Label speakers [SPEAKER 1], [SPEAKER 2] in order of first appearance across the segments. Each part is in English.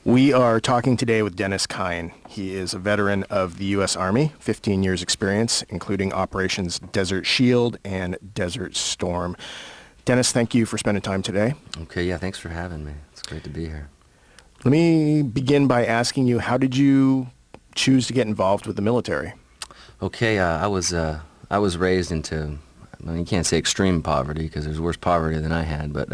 [SPEAKER 1] We are talking today with Dennis Kyne. He is a veteran of the U.S. Army, 15 years experience, including Operations Desert Shield and Desert Storm. Dennis, thank you for spending time today.
[SPEAKER 2] Okay, yeah, thanks for having me. It's great to be here.
[SPEAKER 1] Let me begin by asking you, how did you choose to get involved with the military?
[SPEAKER 2] Okay, I was raised into, you can't say extreme poverty because there's worse poverty than I had, but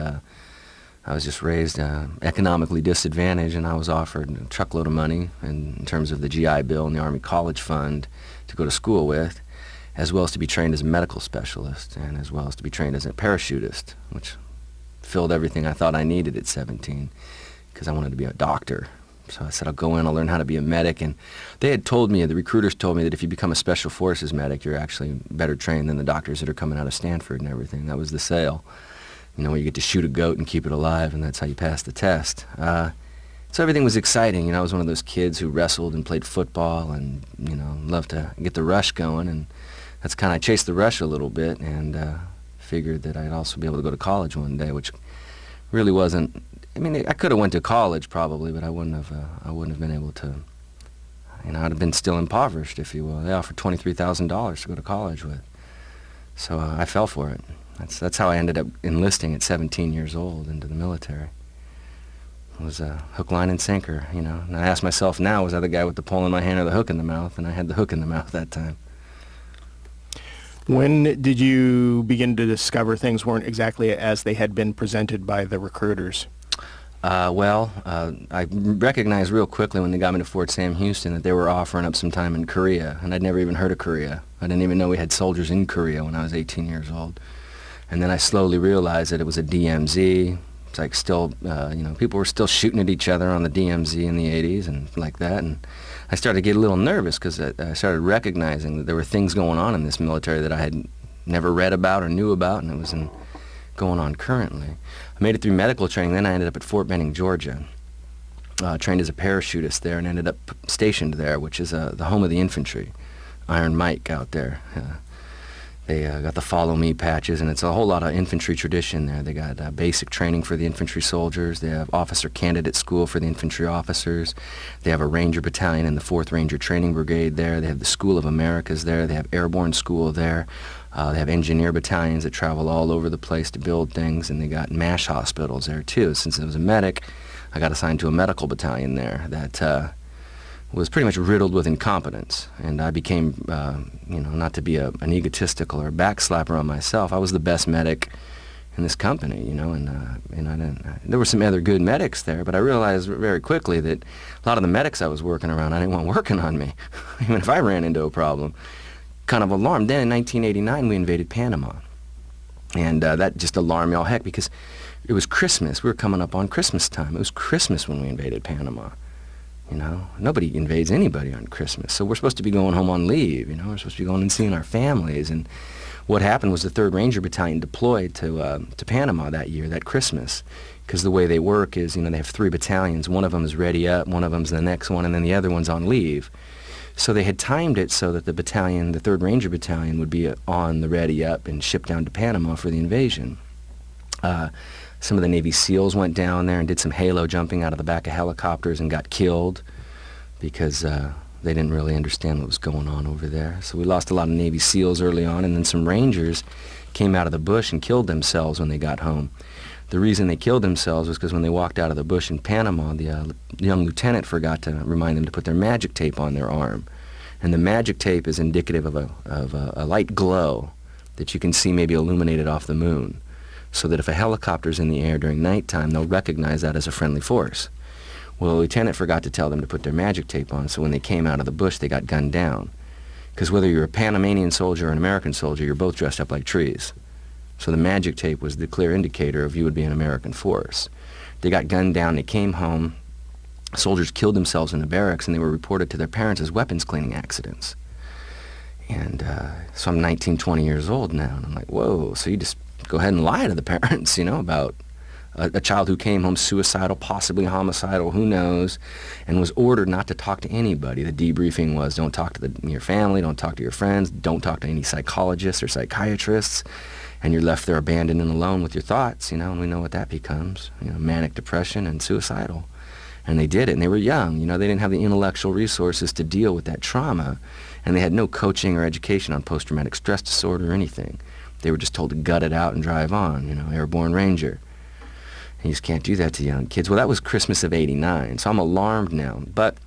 [SPEAKER 2] I was just raised economically disadvantaged, and I was offered a truckload of money in terms of the GI Bill and the Army College Fund to go to school with, as well as to be trained as a medical specialist, and as well as to be trained as a parachutist, which filled everything I thought I needed at 17, because I wanted to be a doctor. So I said, I'll go in, I'll learn how to be a medic, and they had told me, the recruiters told me that if you become a Special Forces medic, you're actually better trained than the doctors that are coming out of Stanford and everything. That was the sale. You know, where you get to shoot a goat and keep it alive, and that's how you pass the test. So everything was exciting. You know, I was one of those kids who wrestled and played football and, you know, loved to get the rush going, and that's kind of, I chased the rush a little bit and figured that I'd also be able to go to college one day, which really wasn't, I mean, I could have went to college probably, but I wouldn't have been able to, you know, I'd have been still impoverished, if you will. They offered $23,000 to go to college with. So I fell for it. That's how I ended up enlisting at 17 years old into the military. It was a hook, line, and sinker, you know. And I ask myself now, was I the guy with the pole in my hand or the hook in the mouth? And I had the hook in the mouth that time.
[SPEAKER 1] When did you begin to discover things weren't exactly as they had been presented by the recruiters?
[SPEAKER 2] I recognized real quickly when they got me to Fort Sam Houston that they were offering up some time in Korea, and I'd never even heard of Korea. I didn't even know we had soldiers in Korea when I was 18 years old. And then I slowly realized that it was a DMZ. It's like still, you know, people were still shooting at each other on the DMZ in the 80s and like that. And I started to get a little nervous because I started recognizing that there were things going on in this military that I had never read about or knew about, and it was going on currently. I made it through medical training. Then I ended up at Fort Benning, Georgia. Trained as a parachutist there and ended up stationed there, which is the home of the infantry. Iron Mike out there. They got the Follow Me patches, and it's a whole lot of infantry tradition there. They got basic training for the infantry soldiers. They have officer candidate school for the infantry officers. They have a Ranger battalion in the 4th Ranger Training Brigade there. They have the School of Americas there. They have airborne school there. They have engineer battalions that travel all over the place to build things, and they got MASH hospitals there too. Since I was a medic, I got assigned to a medical battalion there that was pretty much riddled with incompetence, and I became, you know, not to be an egotistical or a backslapper on myself, I was the best medic in this company, you know, and there were some other good medics there, but I realized very quickly that a lot of the medics I was working around, I didn't want working on me, even if I ran into a problem. Kind of alarmed. Then in 1989, we invaded Panama, and that just alarmed me all heck because it was Christmas. We were coming up on Christmas time. It was Christmas when we invaded Panama. You know, nobody invades anybody on Christmas. So we're supposed to be going home on leave, you know, we're supposed to be going and seeing our families. And what happened was the 3rd Ranger Battalion deployed to Panama that year, that Christmas, because the way they work is, you know, they have 3 battalions. One of them is ready up, one of them's the next one, and then the other one's on leave. So they had timed it so that the battalion, the 3rd Ranger Battalion, would be on the ready up and shipped down to Panama for the invasion. Some of the Navy SEALs went down there and did some halo jumping out of the back of helicopters and got killed because they didn't really understand what was going on over there. So we lost a lot of Navy SEALs early on, and then some Rangers came out of the bush and killed themselves when they got home. The reason they killed themselves was because when they walked out of the bush in Panama, the young lieutenant forgot to remind them to put their magic tape on their arm. And the magic tape is indicative of a light glow that you can see maybe illuminated off the moon, so that if a helicopter's in the air during nighttime, they'll recognize that as a friendly force. Well, the lieutenant forgot to tell them to put their magic tape on, so when they came out of the bush, they got gunned down. Because whether you're a Panamanian soldier or an American soldier, you're both dressed up like trees. So the magic tape was the clear indicator of you would be an American force. They got gunned down, they came home, soldiers killed themselves in the barracks, and they were reported to their parents as weapons cleaning accidents. And so I'm 19, 20 years old now, and I'm like, whoa, so you just go ahead and lie to the parents, you know, about a child who came home suicidal, possibly homicidal, who knows, and was ordered not to talk to anybody. The debriefing was, don't talk to your family, don't talk to your friends, don't talk to any psychologists or psychiatrists, and you're left there abandoned and alone with your thoughts, you know, and we know what that becomes, you know, manic depression and suicidal. And they did it, and they were young. You know, they didn't have the intellectual resources to deal with that trauma, and they had no coaching or education on post-traumatic stress disorder or anything. They were just told to gut it out and drive on, you know, airborne ranger. And you just can't do that to young kids. Well, that was Christmas of '89, so I'm alarmed now. But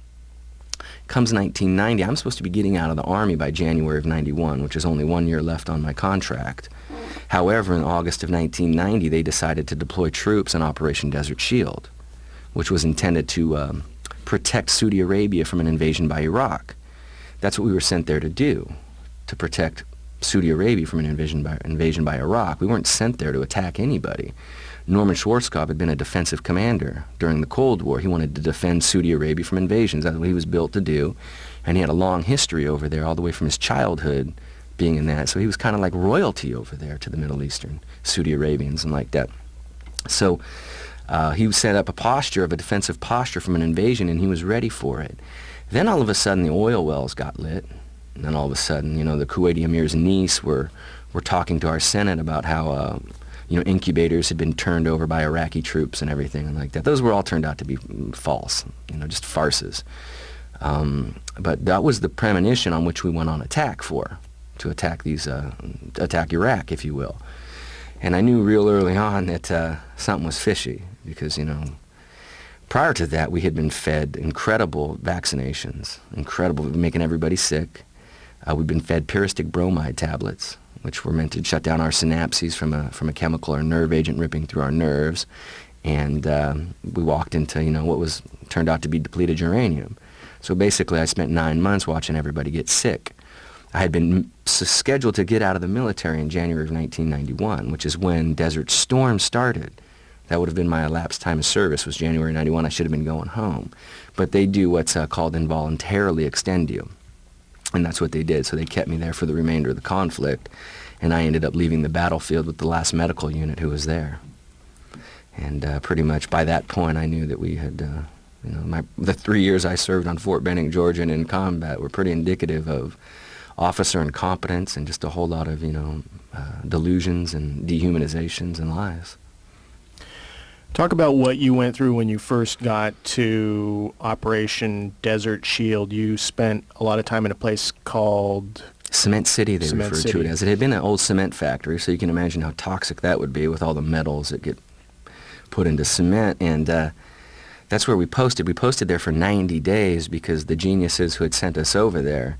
[SPEAKER 2] comes 1990, I'm supposed to be getting out of the Army by January of '91, which is only 1 year left on my contract. However, in August of 1990, they decided to deploy troops in Operation Desert Shield, which was intended to protect Saudi Arabia from an invasion by Iraq. That's what we were sent there to do, to protect Saudi Arabia from an invasion by Iraq. We weren't sent there to attack anybody. Norman Schwarzkopf had been a defensive commander during the Cold War. He wanted to defend Saudi Arabia from invasions. That's what he was built to do. And he had a long history over there, all the way from his childhood being in that. So he was kind of like royalty over there to the Middle Eastern, Saudi Arabians and like that. So he set up a defensive posture from an invasion, and he was ready for it. Then all of a sudden the oil wells got lit. And then all of a sudden, you know, the Kuwaiti emir's niece were talking to our Senate about how, you know, incubators had been turned over by Iraqi troops and everything and like that. Those were all turned out to be false, you know, just farces. But that was the premonition on which we went on attack to attack Iraq, if you will. And I knew real early on that something was fishy because, you know, prior to that we had been fed incredible vaccinations, making everybody sick. We'd been fed pyristic bromide tablets, which were meant to shut down our synapses from a chemical or nerve agent ripping through our nerves. And we walked into, you know, what turned out to be depleted uranium. So basically I spent 9 months watching everybody get sick. I had been scheduled to get out of the military in January of 1991, which is when Desert Storm started. That would have been my elapsed time of service, was January 91. I should have been going home. But they do what's called involuntarily extend you. And that's what they did. So they kept me there for the remainder of the conflict. And I ended up leaving the battlefield with the last medical unit who was there. And pretty much by that point I knew that we had, you know, the 3 years I served on Fort Benning, Georgia, and in combat were pretty indicative of officer incompetence and just a whole lot of, you know, delusions and dehumanizations and lies.
[SPEAKER 1] Talk about what you went through when you first got to Operation Desert Shield. You spent a lot of time in a place called
[SPEAKER 2] Cement City, they referred to it as. It had been an old cement factory, so you can imagine how toxic that would be with all the metals that get put into cement. And that's where we posted. We posted there for 90 days because the geniuses who had sent us over there,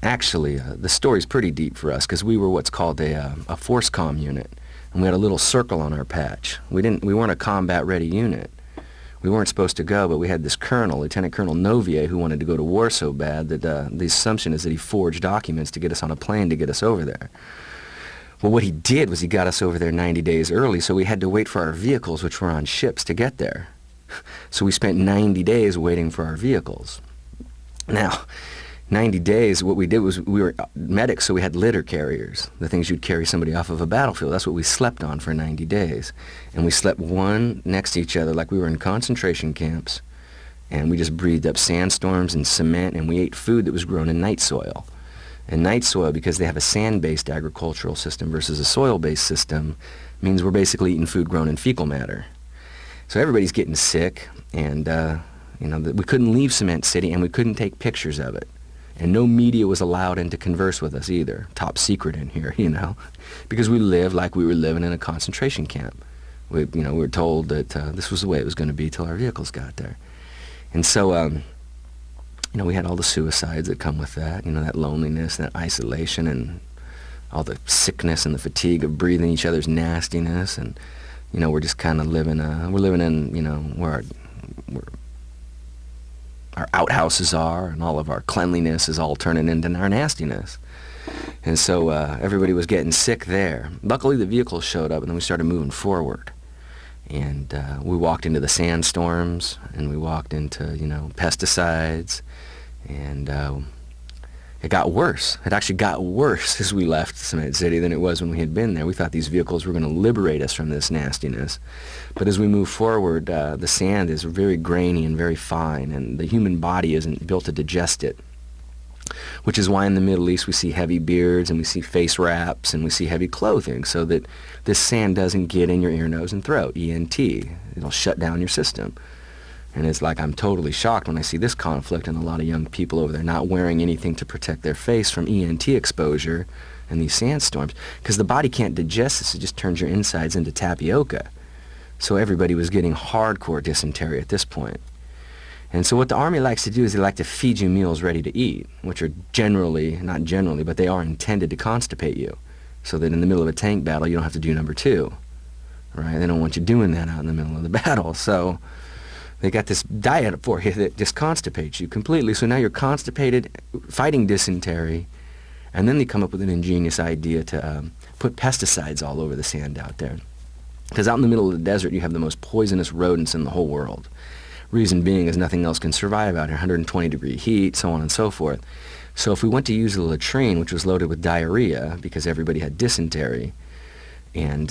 [SPEAKER 2] actually, the story's pretty deep for us because we were what's called a force comm unit. And we had a little circle on our patch. We weren't a combat-ready unit. We weren't supposed to go, but we had this colonel, Lieutenant Colonel Novier, who wanted to go to war so bad that the assumption is that he forged documents to get us on a plane to get us over there. Well, what he did was he got us over there 90 days early, so we had to wait for our vehicles, which were on ships, to get there. So we spent 90 days waiting for our vehicles. Now, 90 days, what we did was we were medics, so we had litter carriers, the things you'd carry somebody off of a battlefield. That's what we slept on for 90 days. And we slept one next to each other like we were in concentration camps. And we just breathed up sandstorms and cement, and we ate food that was grown in night soil. And night soil, because they have a sand-based agricultural system versus a soil-based system, means we're basically eating food grown in fecal matter. So everybody's getting sick, and you know, we couldn't leave Cement City, and we couldn't take pictures of it. And no media was allowed in to converse with us either. Top secret in here, you know, because we lived like we were living in a concentration camp. We were told that this was the way it was going to be till our vehicles got there. And so, you know, we had all the suicides that come with that, you know, that loneliness, that isolation, and all the sickness and the fatigue of breathing each other's nastiness. And, you know, we're just kind of living in, you know, where our outhouses are, and all of our cleanliness is all turning into our nastiness. And so everybody was getting sick there. Luckily the vehicles showed up, and then we started moving forward. And we walked into the sandstorms, and we walked into, you know, pesticides, and it got worse. It actually got worse as we left Cement City than it was when we had been there. We thought these vehicles were going to liberate us from this nastiness. But as we move forward, the sand is very grainy and very fine, and the human body isn't built to digest it, which is why in the Middle East we see heavy beards, and we see face wraps, and we see heavy clothing, so that this sand doesn't get in your ear, nose, and throat, ENT. It'll shut down your system. And it's like I'm totally shocked when I see this conflict and a lot of young people over there not wearing anything to protect their face from ENT exposure in these sandstorms. Because the body can't digest this. It just turns your insides into tapioca. So everybody was getting hardcore dysentery at this point. And so what the Army likes to do is they like to feed you meals ready to eat, which are generally, not generally, but they are intended to constipate you. So that in the middle of a tank battle, you don't have to do number 2. Right? They don't want you doing that out in the middle of the battle. So they got this diet for you that just constipates you completely. So now you're constipated, fighting dysentery, and then they come up with an ingenious idea to put pesticides all over the sand out there. Because out in the middle of the desert, you have the most poisonous rodents in the whole world. Reason being is nothing else can survive out here, 120-degree heat, so on and so forth. So if we went to use a latrine, which was loaded with diarrhea because everybody had dysentery, and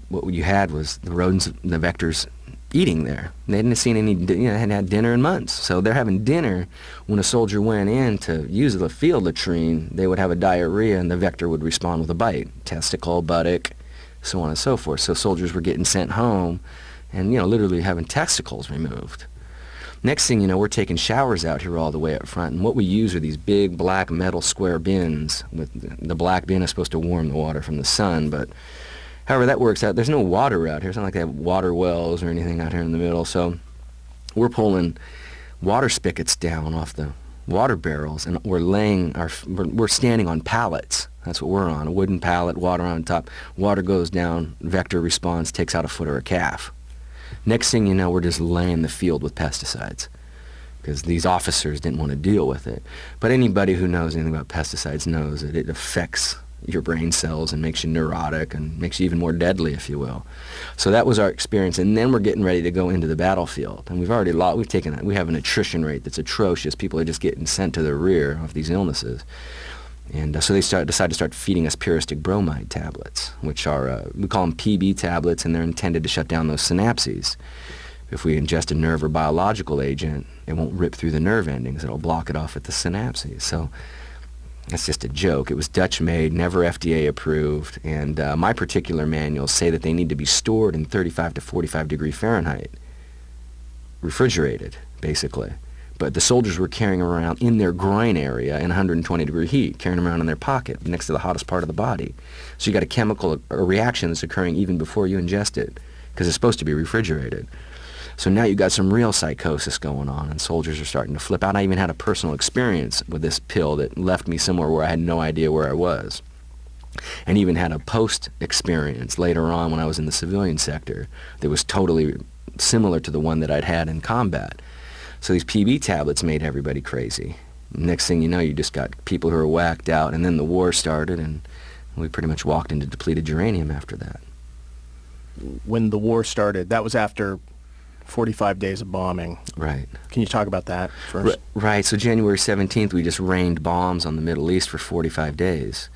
[SPEAKER 2] what you had was the rodents, the vectors, eating there. They hadn't seen any, hadn't had dinner in months. So they're having dinner. When a soldier went in to use the field latrine, they would have a diarrhea and the vector would respond with a bite. Testicle, buttock, so on and so forth. So soldiers were getting sent home and, literally having testicles removed. Next thing you know, we're taking showers out here all the way up front, and what we use are these big black metal square bins. With the black bin is supposed to warm the water from the sun, but however that works out, there's no water out here. It's not like they have water wells or anything out here in the middle. So we're pulling water spigots down off the water barrels, and we're standing on pallets. That's what we're on, a wooden pallet, water on top. Water goes down, vector responds, takes out a foot or a calf. Next thing you know, we're just laying the field with pesticides because these officers didn't want to deal with it. But anybody who knows anything about pesticides knows that it affects your brain cells and makes you neurotic and makes you even more deadly, if you will. So that was our experience, and then we're getting ready to go into the battlefield. And we have an attrition rate that's atrocious. People are just getting sent to the rear of these illnesses. And so they decided to start feeding us pyristic bromide tablets, which are, we call them PB tablets, and they're intended to shut down those synapses. If we ingest a nerve or biological agent, it won't rip through the nerve endings. It'll block it off at the synapses. So that's just a joke. It was Dutch-made, never FDA approved, and my particular manuals say that they need to be stored in 35 to 45 degree Fahrenheit, refrigerated, basically. But the soldiers were carrying around in their groin area in 120 degree heat, carrying them around in their pocket next to the hottest part of the body. So you got a chemical reaction that's occurring even before you ingest it, because it's supposed to be refrigerated. So now you got some real psychosis going on, and soldiers are starting to flip out. I even had a personal experience with this pill that left me somewhere where I had no idea where I was. And even had a post-experience later on when I was in the civilian sector that was totally similar to the one that I'd had in combat. So these PB tablets made everybody crazy. Next thing you know, you just got people who are whacked out, and then the war started, and we pretty much walked into depleted uranium after that.
[SPEAKER 1] When the war started, that was after 45 days of bombing.
[SPEAKER 2] Right.
[SPEAKER 1] Can you talk about that first?
[SPEAKER 2] Right. So January 17th, we just rained bombs on the Middle East for 45 days.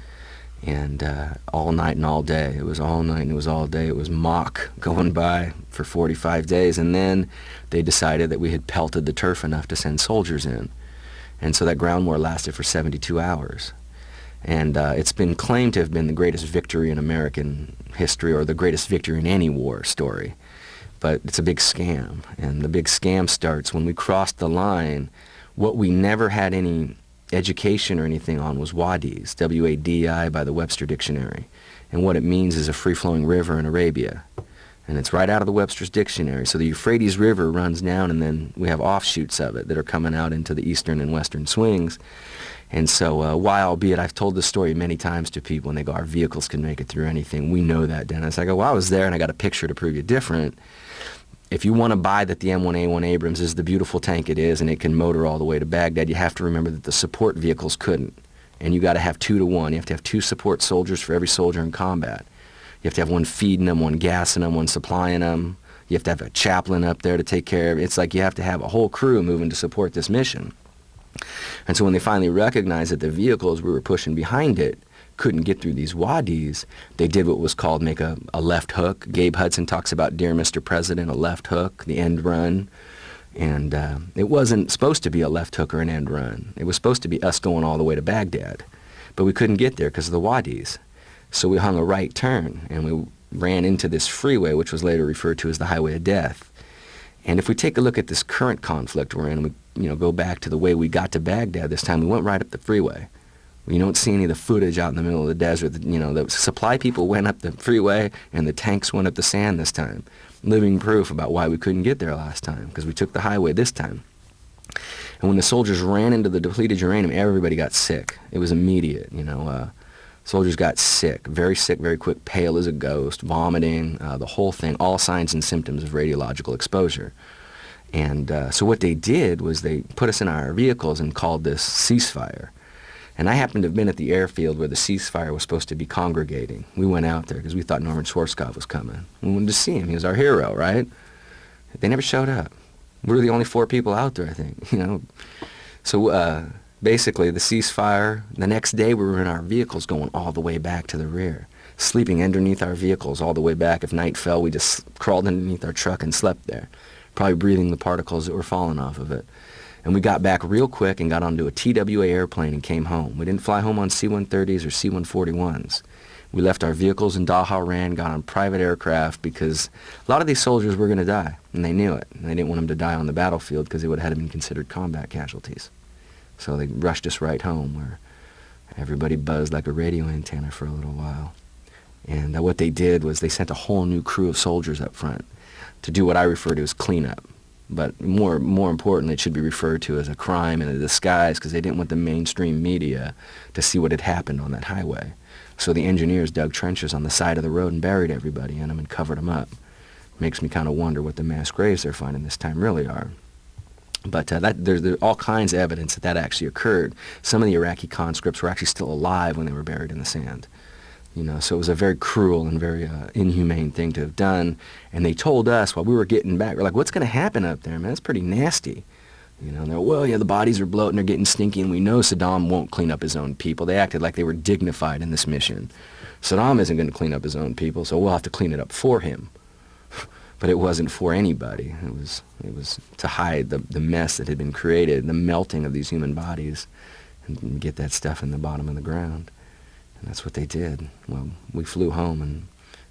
[SPEAKER 2] And all night and all day. It was all night and it was all day. It was Mach going by for 45 days. And then they decided that we had pelted the turf enough to send soldiers in. And so that ground war lasted for 72 hours. And it's been claimed to have been the greatest victory in American history, or the greatest victory in any war story. But it's a big scam. And the big scam starts when we crossed the line. What we never had any education or anything on was wadis, W-A-D-I by the Webster Dictionary. And what it means is a free-flowing river in Arabia. And it's right out of the Webster's Dictionary. So the Euphrates River runs down, and then we have offshoots of it that are coming out into the eastern and western swings. And so while, albeit I've told this story many times to people, and they go, our vehicles can make it through anything. We know that, Dennis. I go, well, I was there, and I got a picture to prove you different. If you want to buy that the M1A1 Abrams is the beautiful tank it is and it can motor all the way to Baghdad, you have to remember that the support vehicles couldn't. And you got to have 2 to 1. You have to have 2 support soldiers for every soldier in combat. You have to have one feeding them, one gassing them, one supplying them. You have to have a chaplain up there to take care of it. It's like you have to have a whole crew moving to support this mission. And so when they finally recognized that the vehicles we were pushing behind it couldn't get through these wadis, they did what was called make a left hook. Gabe Hudson talks about Dear Mr. President, a left hook, the end run. And it wasn't supposed to be a left hook or an end run. It was supposed to be us going all the way to Baghdad. But we couldn't get there because of the wadis. So we hung a right turn, and we ran into this freeway, which was later referred to as the Highway of Death. And if we take a look at this current conflict we're in, we go back to the way we got to Baghdad this time, we went right up the freeway. You don't see any of the footage out in the middle of the desert. The supply people went up the freeway and the tanks went up the sand this time. Living proof about why we couldn't get there last time, because we took the highway this time. And when the soldiers ran into the depleted uranium, everybody got sick. It was immediate, Soldiers got sick, very quick, pale as a ghost, vomiting, the whole thing, all signs and symptoms of radiological exposure. And so what they did was they put us in our vehicles and called this ceasefire. And I happened to have been at the airfield where the ceasefire was supposed to be congregating. We went out there because we thought Norman Schwarzkopf was coming. We wanted to see him. He was our hero, right? They never showed up. We were the only 4 people out there, I think, So basically the ceasefire, the next day we were in our vehicles going all the way back to the rear, sleeping underneath our vehicles all the way back. If night fell, we just crawled underneath our truck and slept there, probably breathing the particles that were falling off of it. And we got back real quick and got onto a TWA airplane and came home. We didn't fly home on C-130s or C-141s. We left our vehicles in Dhahran, got on private aircraft because a lot of these soldiers were going to die, and they knew it. And they didn't want them to die on the battlefield because they would have been considered combat casualties. So they rushed us right home, where everybody buzzed like a radio antenna for a little while. And what they did was they sent a whole new crew of soldiers up front to do what I refer to as cleanup. But more importantly, it should be referred to as a crime in a disguise, because they didn't want the mainstream media to see what had happened on that highway. So the engineers dug trenches on the side of the road and buried everybody in them and covered them up. Makes me kind of wonder what the mass graves they're finding this time really are. But there's all kinds of evidence that actually occurred. Some of the Iraqi conscripts were actually still alive when they were buried in the sand. So it was a very cruel and very inhumane thing to have done. And they told us while we were getting back, we're like, what's going to happen up there, man? That's pretty nasty. And they're, well, yeah, the bodies are bloating, they're getting stinky, and we know Saddam won't clean up his own people. They acted like they were dignified in this mission. Saddam isn't going to clean up his own people, so we'll have to clean it up for him. But it wasn't for anybody. It was to hide the mess that had been created, the melting of these human bodies, and get that stuff in the bottom of the ground. And that's what they did. Well, we flew home and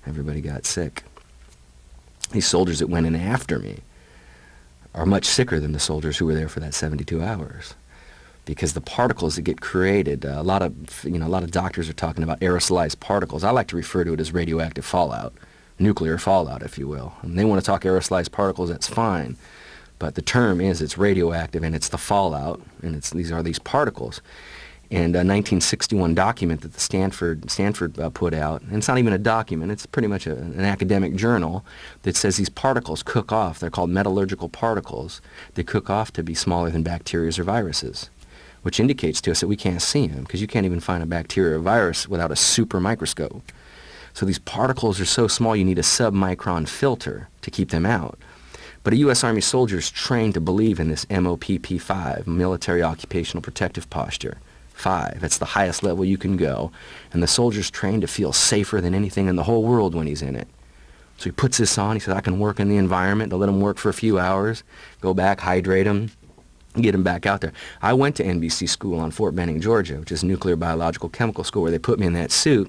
[SPEAKER 2] everybody got sick. These soldiers that went in after me are much sicker than the soldiers who were there for that 72 hours, because the particles that get created, a lot of doctors are talking about aerosolized particles. I like to refer to it as radioactive fallout, nuclear fallout, if you will. And they want to talk aerosolized particles, that's fine. But the term is it's radioactive, and it's the fallout, and these particles. And a 1961 document that the Stanford put out, and it's not even a document, it's pretty much an academic journal that says these particles cook off. They're called metallurgical particles. They cook off to be smaller than bacteria or viruses, which indicates to us that we can't see them, because you can't even find a bacteria or virus without a super microscope. So these particles are so small you need a submicron filter to keep them out. But a U.S. Army soldier is trained to believe in this MOPP5, Military Occupational Protective Posture. 5. That's the highest level you can go. And the soldier's trained to feel safer than anything in the whole world when he's in it. So he puts this on. He says, I can work in the environment. They'll let him work for a few hours, go back, hydrate him, get him back out there. I went to NBC school on Fort Benning, Georgia, which is Nuclear Biological Chemical School, where they put me in that suit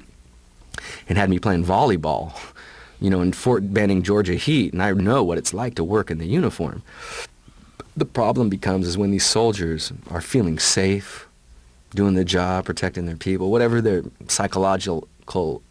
[SPEAKER 2] and had me playing volleyball, in Fort Benning, Georgia heat. And I know what it's like to work in the uniform. The problem becomes is when these soldiers are feeling safe, doing the job, protecting their people, whatever their psychological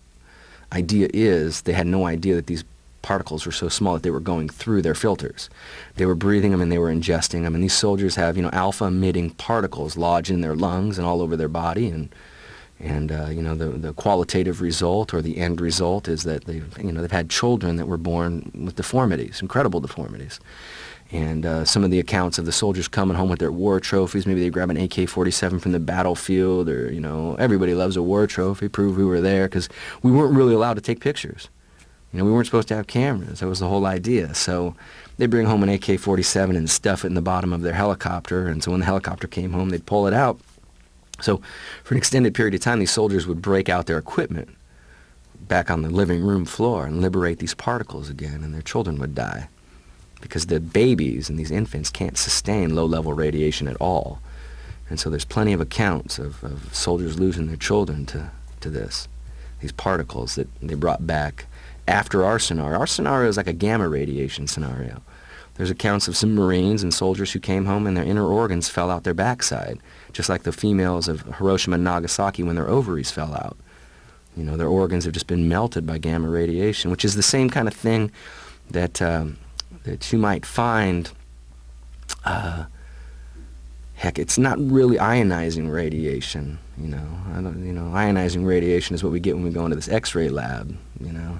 [SPEAKER 2] idea is, they had no idea that these particles were so small that they were going through their filters. They were breathing them and they were ingesting them. And these soldiers have, alpha-emitting particles lodged in their lungs and all over their body. And the qualitative result or the end result is that they've had children that were born with deformities, incredible deformities. And some of the accounts of the soldiers coming home with their war trophies, maybe they grab an AK-47 from the battlefield, or, everybody loves a war trophy, prove we were there, because we weren't really allowed to take pictures. We weren't supposed to have cameras. That was the whole idea. So they bring home an AK-47 and stuff it in the bottom of their helicopter, and so when the helicopter came home, they'd pull it out. So for an extended period of time, these soldiers would break out their equipment back on the living room floor and liberate these particles again, and their children would die, because the babies and these infants can't sustain low-level radiation at all. And so there's plenty of accounts of soldiers losing their children to these particles that they brought back after our scenario. Our scenario is like a gamma radiation scenario. There's accounts of some Marines and soldiers who came home and their inner organs fell out their backside, just like the females of Hiroshima and Nagasaki when their ovaries fell out. You know, their organs have just been melted by gamma radiation, which is the same kind of thing that that you might find. Heck, it's not really ionizing radiation. You know, ionizing radiation is what we get when we go into this X-ray lab. You know,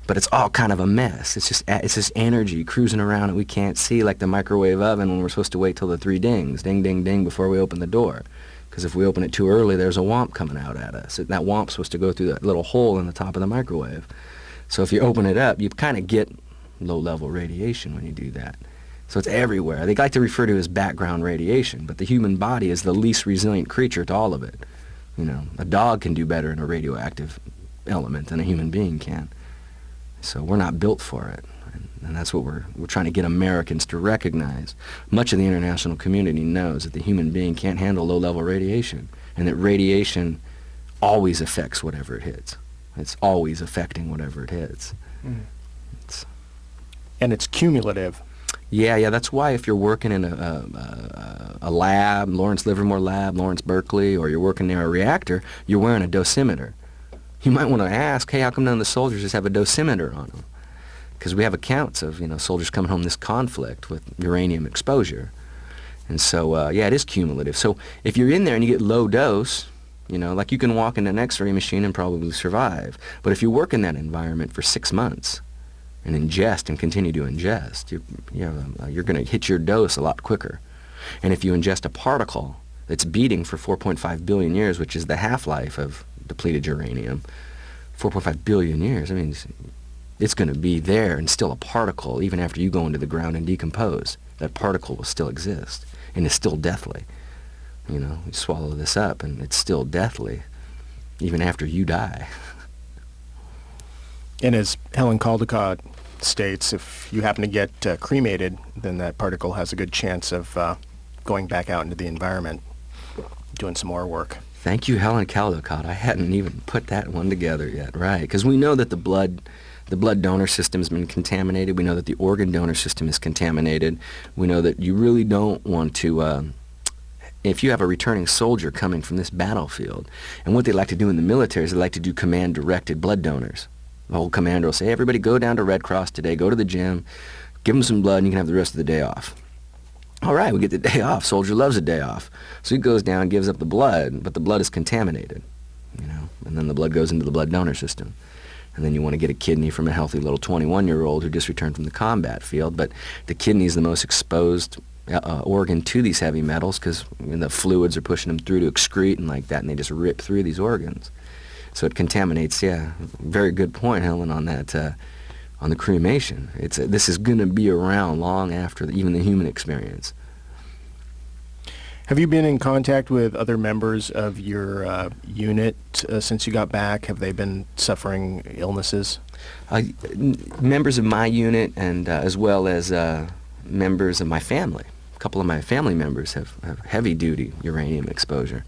[SPEAKER 2] but it's all kind of a mess. It's just energy cruising around that we can't see, like the microwave oven when we're supposed to wait till the 3 dings, ding, ding, ding, before we open the door. Because if we open it too early, there's a womp coming out at us. That womp's supposed to go through that little hole in the top of the microwave. So if you open it up, you kind of get low-level radiation when you do that. So it's everywhere. They like to refer to it as background radiation, but the human body is the least resilient creature to all of it. You know, a dog can do better in a radioactive element than a human being can. So we're not built for it. And that's what we're trying to get Americans to recognize. Much of the international community knows that the human being can't handle low-level radiation, and that radiation always affects whatever it hits. It's always affecting whatever it hits.
[SPEAKER 1] And it's cumulative.
[SPEAKER 2] Yeah, that's why if you're working in a lab, Lawrence Livermore lab, Lawrence Berkeley, or you're working near a reactor, you're wearing a dosimeter. You might want to ask, hey, how come none of the soldiers just have a dosimeter on them? Because we have accounts of, you know, soldiers coming home this conflict with uranium exposure. And so, yeah, it is cumulative. So if you're in there and you get low dose, you know, like you can walk in an X-ray machine and probably survive. But if you work in that environment for 6 months and ingest and continue to ingest, you're going to hit your dose a lot quicker. And if you ingest a particle that's beating for 4.5 billion years, which is the half-life of depleted uranium, 4.5 billion years, I mean, it's going to be there and still a particle even after you go into the ground and decompose. That particle will still exist and is still deathly. You know, you swallow this up and it's still deathly even after you die.
[SPEAKER 1] And as Helen Caldecott states, if you happen to get cremated, then that particle has a good chance of going back out into the environment, doing some more work.
[SPEAKER 2] Thank you, Helen Caldecott. I hadn't even put that one together yet. Right, because we know that the blood donor system has been contaminated. We know that the organ donor system is contaminated. We know that you really don't want to, if you have a returning soldier coming from this battlefield, and what they like to do in the military is they like to do command-directed blood donors. The whole commander will say, hey, everybody go down to Red Cross today, go to the gym, give them some blood, and you can have the rest of the day off. All right, we get the day off. Soldier loves a day off. So he goes down and gives up the blood, but the blood is contaminated, you know, and then the blood goes into the blood donor system. And then you want to get a kidney from a healthy little 21-year-old who just returned from the combat field, but the kidney is the most exposed organ to these heavy metals because the fluids are pushing them through to excrete and like that, and they just rip through these organs. So it contaminates, yeah, very good point, Helen, on that, on the cremation. This is going to be around long after even the human experience.
[SPEAKER 1] Have you been in contact with other members of your unit since you got back? Have they been suffering illnesses?
[SPEAKER 2] Members of my unit and as well as members of my family. A couple of my family members have heavy-duty uranium exposure.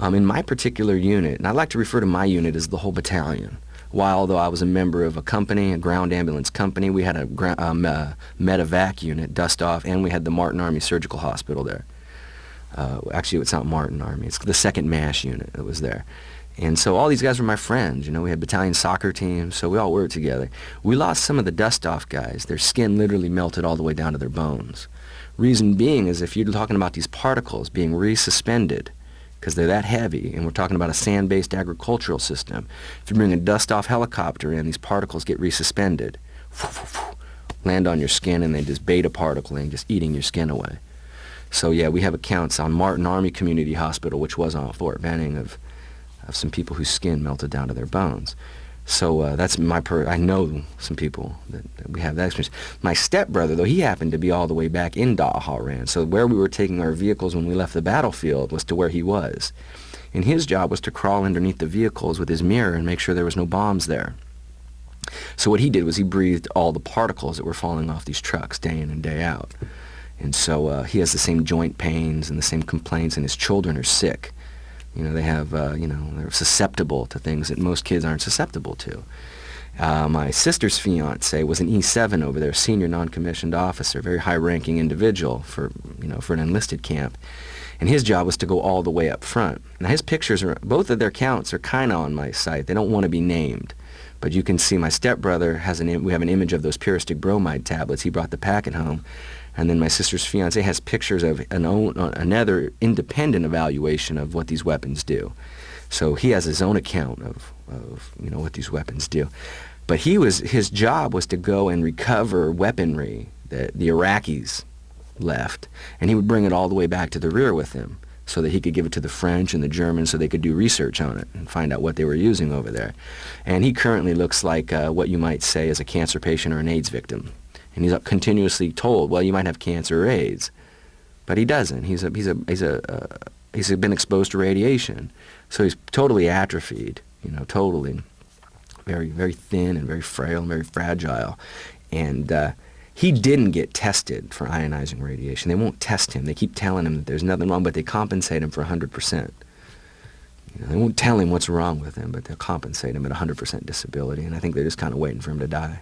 [SPEAKER 2] In my particular unit, and I like to refer to my unit as the whole battalion. While though I was a member of a company, a ground ambulance company, we had a medevac unit, dust-off, and we had the Martin Army Surgical Hospital there. Actually, it's not Martin Army. It's the 2nd MASH unit that was there. And so all these guys were my friends. You know, we had battalion soccer teams, so we all worked together. We lost some of the dust-off guys. Their skin literally melted all the way down to their bones. Reason being is if you're talking about these particles being resuspended, because they're that heavy, and we're talking about a sand-based agricultural system, if you bring a dust-off helicopter in, these particles get resuspended, land on your skin, and they just bait a particle and just eating your skin away. So yeah, we have accounts on Martin Army Community Hospital, which was on Fort Benning, of some people whose skin melted down to their bones. So that's I know some people that we have that experience. My stepbrother, though, he happened to be all the way back in Daharan. So where we were taking our vehicles when we left the battlefield was to where he was. And his job was to crawl underneath the vehicles with his mirror and make sure there was no bombs there. So what he did was he breathed all the particles that were falling off these trucks day in and day out. And so he has the same joint pains and the same complaints, and his children are sick. You know, they have, they're susceptible to things that most kids aren't susceptible to. My sister's fiance was an E7 over there, senior non-commissioned officer, very high-ranking individual for an enlisted camp. And his job was to go all the way up front. Now his pictures are, both of their counts are kind of on my site. They don't want to be named. But you can see my stepbrother we have an image of those pyristic bromide tablets. He brought the packet home. And then my sister's fiance has pictures of another independent evaluation of what these weapons do. So he has his own account of what these weapons do. But his job was to go and recover weaponry that the Iraqis left, and he would bring it all the way back to the rear with him so that he could give it to the French and the Germans so they could do research on it and find out what they were using over there. And he currently looks like what you might say is a cancer patient or an AIDS victim. And he's continuously told, well, you might have cancer or AIDS. But he doesn't. He's been exposed to radiation. So he's totally atrophied, totally. Very, very thin and very frail and very fragile. And he didn't get tested for ionizing radiation. They won't test him. They keep telling him that there's nothing wrong, but they compensate him for 100%. They won't tell him what's wrong with him, but they'll compensate him at 100% disability. And I think they're just kind of waiting for him to die.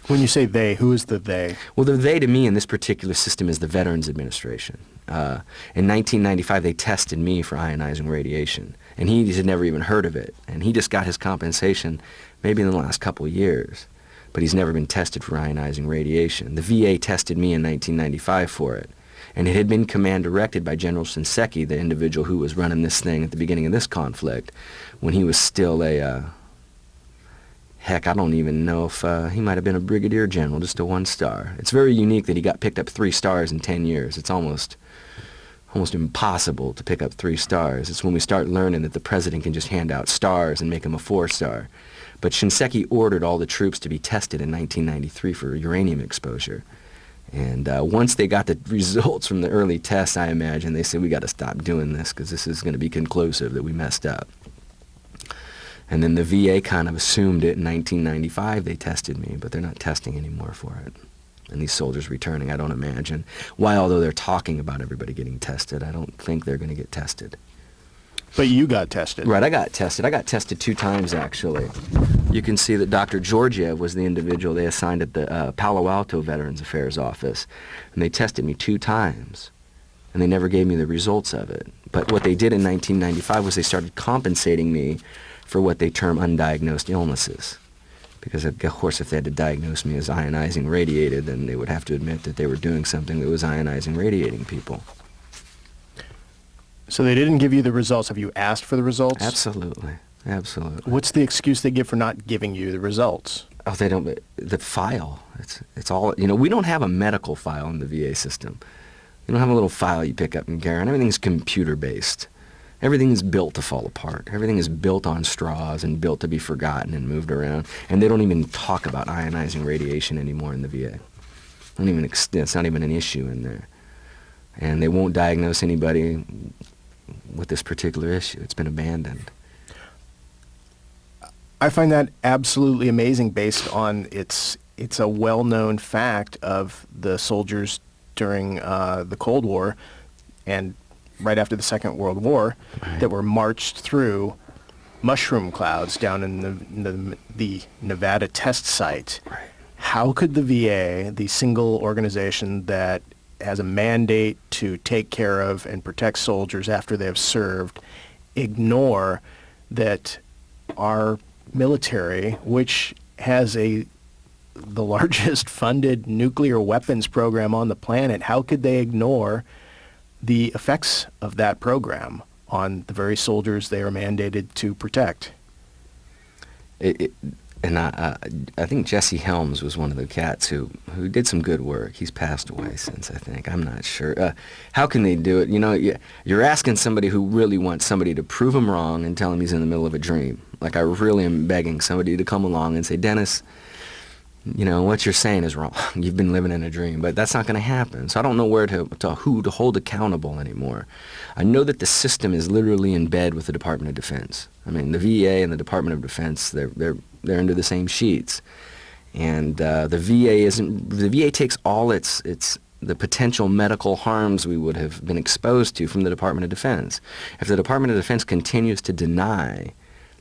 [SPEAKER 1] When you say they, who is the they?
[SPEAKER 2] Well, the they to me in this particular system is the Veterans Administration. In 1995, they tested me for ionizing radiation, and he had never even heard of it. And he just got his compensation maybe in the last couple of years, but he's never been tested for ionizing radiation. The VA tested me in 1995 for it, and it had been command-directed by General Shinseki, the individual who was running this thing at the beginning of this conflict, when he was still heck, I don't even know if he might have been a brigadier general, just a 1-star. It's very unique that he got picked up 3 stars in 10 years. It's almost impossible to pick up 3 stars. It's when we start learning that the president can just hand out stars and make him a 4-star. But Shinseki ordered all the troops to be tested in 1993 for uranium exposure. And once they got the results from the early tests, I imagine, they said, we got to stop doing this because this is going to be conclusive that we messed up. And then the VA kind of assumed it in 1995. They tested me, but they're not testing anymore for it. And these soldiers returning, I don't imagine. Why, although they're talking about everybody getting tested, I don't think they're going to get tested.
[SPEAKER 1] But you got tested.
[SPEAKER 2] Right, I got tested. I got tested 2 times, actually. You can see that Dr. Georgiev was the individual they assigned at the Palo Alto Veterans Affairs Office. And they tested me 2 times. And they never gave me the results of it. But what they did in 1995 was they started compensating me for what they term undiagnosed illnesses. Because, of course, if they had to diagnose me as ionizing radiated, then they would have to admit that they were doing something that was ionizing radiating people.
[SPEAKER 1] So they didn't give you the results. Have you asked for the results?
[SPEAKER 2] Absolutely. Absolutely.
[SPEAKER 1] What's the excuse they give for not giving you the results?
[SPEAKER 2] Oh, they don't. The file. It's all, we don't have a medical file in the VA system. You don't have a little file you pick up and Garen. Everything's computer-based. Everything is built to fall apart. Everything is built on straws and built to be forgotten and moved around. And they don't even talk about ionizing radiation anymore in the VA. It's not even an issue in there. And they won't diagnose anybody with this particular issue. It's been abandoned.
[SPEAKER 1] I find that absolutely amazing based on it's a well-known fact of the soldiers during the Cold War and right after the Second World War, right, that were marched through mushroom clouds down in the Nevada test site.
[SPEAKER 2] Right.
[SPEAKER 1] How could the VA, the single organization that has a mandate to take care of and protect soldiers after they have served, ignore that our military, which has the largest funded nuclear weapons program on the planet, how could they ignore the effects of that program on the very soldiers they are mandated to protect?
[SPEAKER 2] I think Jesse Helms was one of the cats who did some good work. He's passed away since, I think. I'm not sure. How can they do it? You're asking somebody who really wants somebody to prove him wrong and tell him he's in the middle of a dream. Like, I really am begging somebody to come along and say, Dennis, what you're saying is wrong. You've been living in a dream, but that's not going to happen. So I don't know who to hold accountable anymore. I know that the system is literally in bed with the Department of Defense. I mean, the VA and the Department of Defense, they're under the same sheets. And the VA takes all the potential medical harms we would have been exposed to from the Department of Defense. If the Department of Defense continues to deny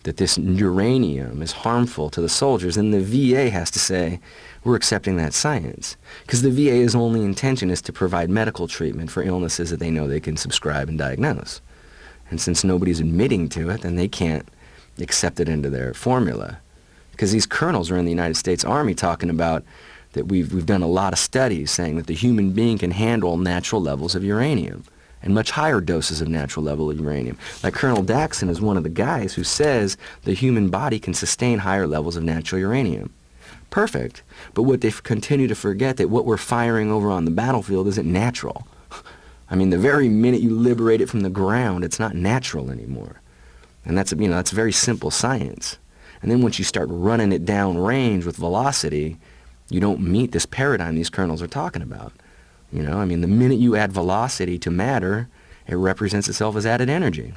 [SPEAKER 2] that this uranium is harmful to the soldiers, then the VA has to say, we're accepting that science. Because the VA's only intention is to provide medical treatment for illnesses that they know they can subscribe and diagnose. And since nobody's admitting to it, then they can't accept it into their formula. Because these colonels are in the United States Army talking about that we've done a lot of studies saying that the human being can handle natural levels of uranium and much higher doses of natural level of uranium. Like Colonel Daxon is one of the guys who says the human body can sustain higher levels of natural uranium. Perfect. But what they continue to forget that what we're firing over on the battlefield isn't natural. I mean, the very minute you liberate it from the ground, it's not natural anymore. And that's, that's very simple science. And then once you start running it down range with velocity, you don't meet this paradigm these colonels are talking about. I mean, the minute you add velocity to matter, it represents itself as added energy.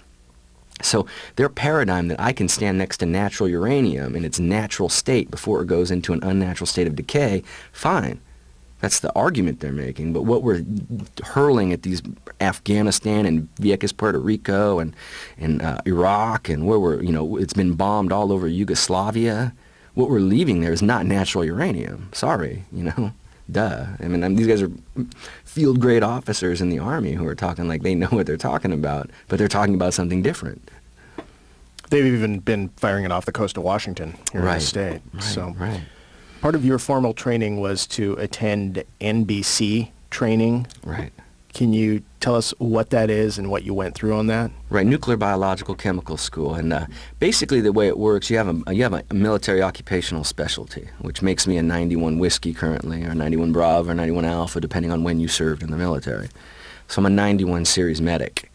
[SPEAKER 2] So their paradigm that I can stand next to natural uranium in its natural state before it goes into an unnatural state of decay, fine. That's the argument they're making. But what we're hurling at these Afghanistan and Vieques, Puerto Rico and Iraq and where it's been bombed all over Yugoslavia, what we're leaving there is not natural uranium. Sorry, Duh. I mean, these guys are field-grade officers in the Army who are talking like they know what they're talking about, but they're talking about something different.
[SPEAKER 1] They've even been firing it off the coast of Washington here in the state.
[SPEAKER 2] Right.
[SPEAKER 1] Part of your formal training was to attend Nbc Training.
[SPEAKER 2] Right.
[SPEAKER 1] Can you tell us what that is and what you went through on that?
[SPEAKER 2] Right, Nuclear Biological Chemical School, and basically the way it works, you have a military occupational specialty, which makes me a 91 Whiskey currently, or 91 Bravo, or 91 Alpha, depending on when you served in the military. So I'm a 91 series medic,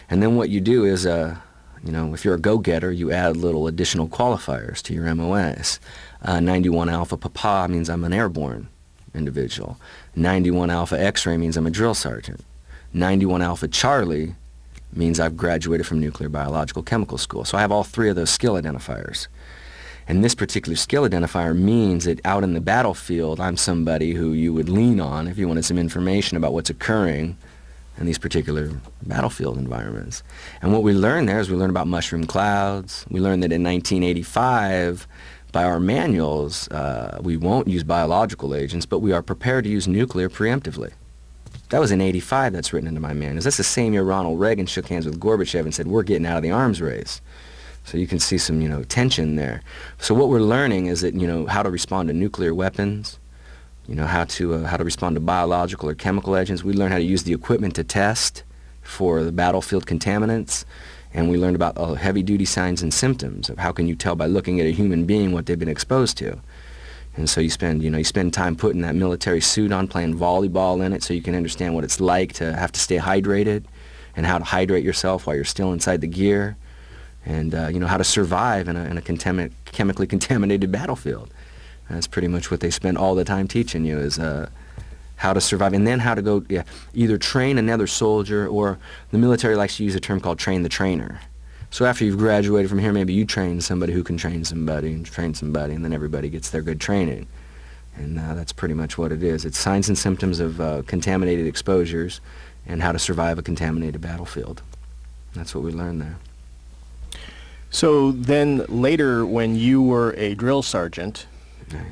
[SPEAKER 2] and then what you do is, if you're a go-getter, you add little additional qualifiers to your MOS. 91 Alpha Papa means I'm an airborne individual. 91 Alpha X-ray means I'm a drill sergeant. 91 Alpha Charlie means I've graduated from Nuclear Biological Chemical School. So I have all three of those skill identifiers. And this particular skill identifier means that out in the battlefield, I'm somebody who you would lean on if you wanted some information about what's occurring in these particular battlefield environments. And what we learned there is we learned about mushroom clouds. We learned that in 1985, by our manuals, we won't use biological agents, but we are prepared to use nuclear preemptively. That was in 85 that's written into my manuals. That's the same year Ronald Reagan shook hands with Gorbachev and said, we're getting out of the arms race. So you can see some, tension there. So what we're learning is that, how to respond to nuclear weapons, how to respond to biological or chemical agents. We learn how to use the equipment to test for the battlefield contaminants. And we learned about heavy-duty signs and symptoms of how can you tell by looking at a human being what they've been exposed to. And so you spend time putting that military suit on, playing volleyball in it so you can understand what it's like to have to stay hydrated and how to hydrate yourself while you're still inside the gear and, how to survive in a chemically contaminated battlefield. And that's pretty much what they spend all the time teaching you is how to survive, and then how to go either train another soldier, or the military likes to use a term called train the trainer. So after you've graduated from here, maybe you train somebody who can train somebody, and then everybody gets their good training. And that's pretty much what it is. It's signs and symptoms of contaminated exposures and how to survive a contaminated battlefield. That's what we learned there.
[SPEAKER 1] So then later, when you were a drill sergeant,
[SPEAKER 2] Right.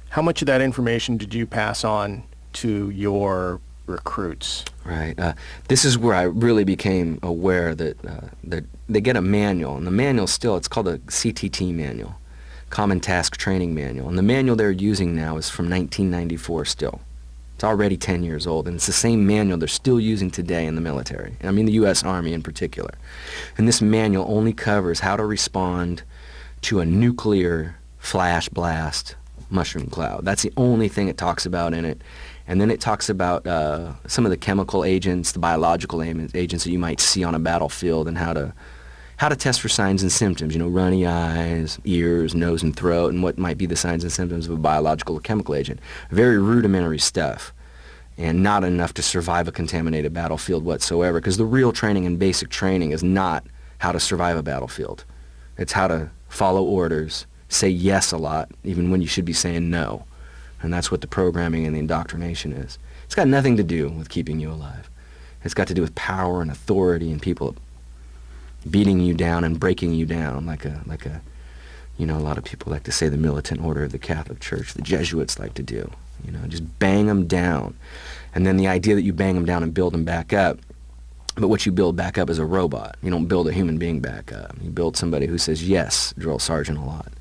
[SPEAKER 1] how much of that information did you pass on to your recruits?
[SPEAKER 2] Right. This is where I really became aware that they get a manual, and the manual still, it's called a CTT manual, Common Task Training Manual, and the manual they're using now is from 1994 still. It's already 10 years old, and it's the same manual they're still using today in the military, I mean the U.S. Army in particular. And this manual only covers how to respond to a nuclear flash blast mushroom cloud. That's the only thing it talks about in it. And then it talks about some of the chemical agents, the biological agents that you might see on a battlefield, and how to test for signs and symptoms, runny eyes, ears, nose and throat, and what might be the signs and symptoms of a biological or chemical agent. Very rudimentary stuff, and not enough to survive a contaminated battlefield whatsoever, because the real training and basic training is not how to survive a battlefield. It's how to follow orders, say yes a lot, even when you should be saying no. And that's what the programming and the indoctrination is. It's got nothing to do with keeping you alive. It's got to do with power and authority and people beating you down and breaking you down like a, you know, a lot of people like to say the militant order of the Catholic Church, the Jesuits like to do, you know, just bang them down. And then the idea that you bang them down and build them back up, but what you build back up is a robot. You don't build a human being back up. You build somebody who says, yes, drill sergeant a lot.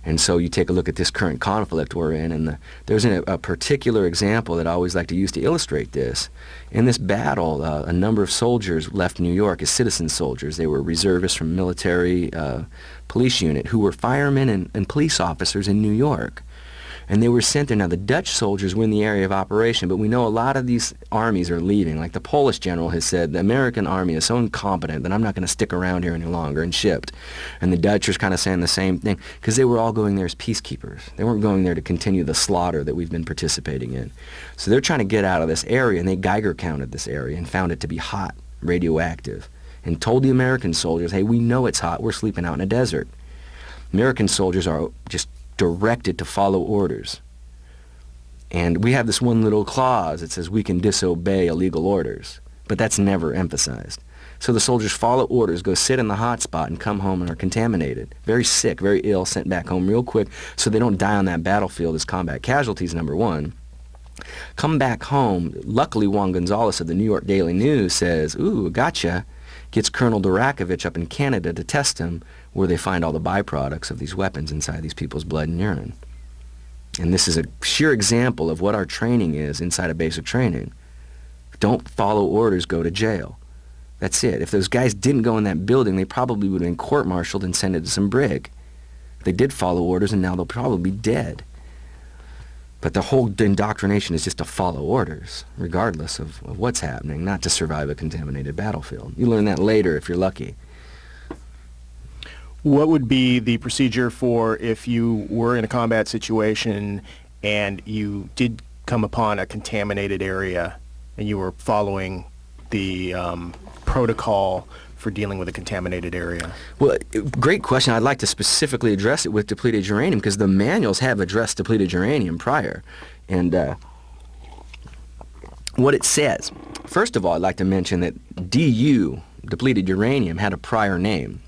[SPEAKER 2] And so you take a look at this current conflict we're in, and there's a particular example that I always like to use to illustrate this. In this battle, a number of soldiers left New York as citizen soldiers. They were reservists from military police unit who were firemen and police officers in New York. And they were sent there. Now, the Dutch soldiers were in the area of operation, but we know a lot of these armies are leaving. Like the Polish general has said, the American army is so incompetent that I'm not going to stick around here any longer, and shipped. And the Dutch are kind of saying the same thing, because they were all going there as peacekeepers. They weren't going there to continue the slaughter that we've been participating in. So they're trying to get out of this area, and they Geiger counted this area and found it to be hot, radioactive, and told the American soldiers, hey, we know it's hot, we're sleeping out in a desert. American soldiers are just directed to follow orders. And we have this one little clause that says we can disobey illegal orders, but that's never emphasized. So the soldiers follow orders, go sit in the hot spot, and come home and are contaminated. Very sick, very ill, sent back home real quick so they don't die on that battlefield as combat casualties, number one. Come back home. Luckily, Juan Gonzalez of the New York Daily News says, ooh, gotcha. Gets Colonel Durakovich up in Canada to test him, where they find all the byproducts of these weapons inside these people's blood and urine. And this is a sheer example of what our training is inside of basic training. Don't follow orders, go to jail. That's it. If those guys didn't go in that building, they probably would have been court-martialed and sent to some brig. They did follow orders, and now they'll probably be dead. But the whole indoctrination is just to follow orders, regardless of what's happening, not to survive a contaminated battlefield. You learn that later if you're lucky.
[SPEAKER 1] What would be the procedure for if you were in a combat situation and you did come upon a contaminated area and you were following the protocol for dealing with a contaminated area?
[SPEAKER 2] Well, great question. I'd like to specifically address it with depleted uranium, because the manuals have addressed depleted uranium prior. And what it says, first of all, I'd like to mention that DU, depleted uranium, had a prior name,